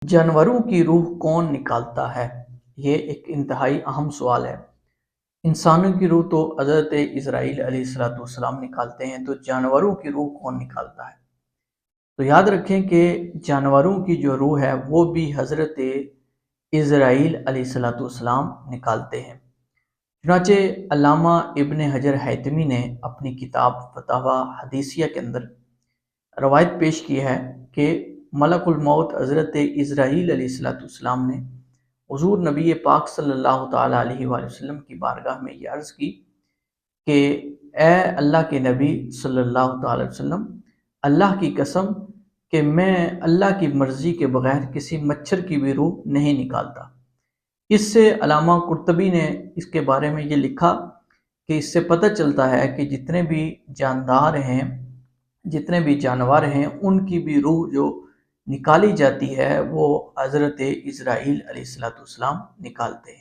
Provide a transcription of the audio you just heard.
जानवरों की रूह कौन निकालता है? ये एक इंतहाई अहम सवाल है। इंसानों की रूह तो हज़रत इज़राइल अलैहिस्सलाम निकालते हैं, तो जानवरों की रूह कौन निकालता है? तो याद रखें कि जानवरों की जो रूह है वो भी हज़रत इज़राइल अलैहिस्सलाम निकालते हैं। चुनांचे अल्लामा इब्न हजर हैतमी ने अपनी किताब फतावा हदीसिया के अंदर रवायत पेश की है कि मलकुल मौत हज़रत इज़राइल अलैहिस्सलाम ने हुज़ूर नबी पाक सल्लल्लाहु ताला अलैहि वसल्लम की बारगाह में ये अर्ज़ की कि ए अल्लाह के नबी सल्लल्लाहु ताला अलैहि वसल्लम, अल्लाह की कसम कि मैं अल्लाह की मर्ज़ी के बगैर किसी मच्छर की भी रूह नहीं निकालता। इससे अल्लामा कुर्तबी ने इसके बारे में ये लिखा कि इससे पता चलता है कि जितने भी जानदार हैं, जितने भी जानवर हैं, उनकी भी रूह जो निकाली जाती है वो हज़रत इज़राइल अलैहिस्सलाम निकालते हैं।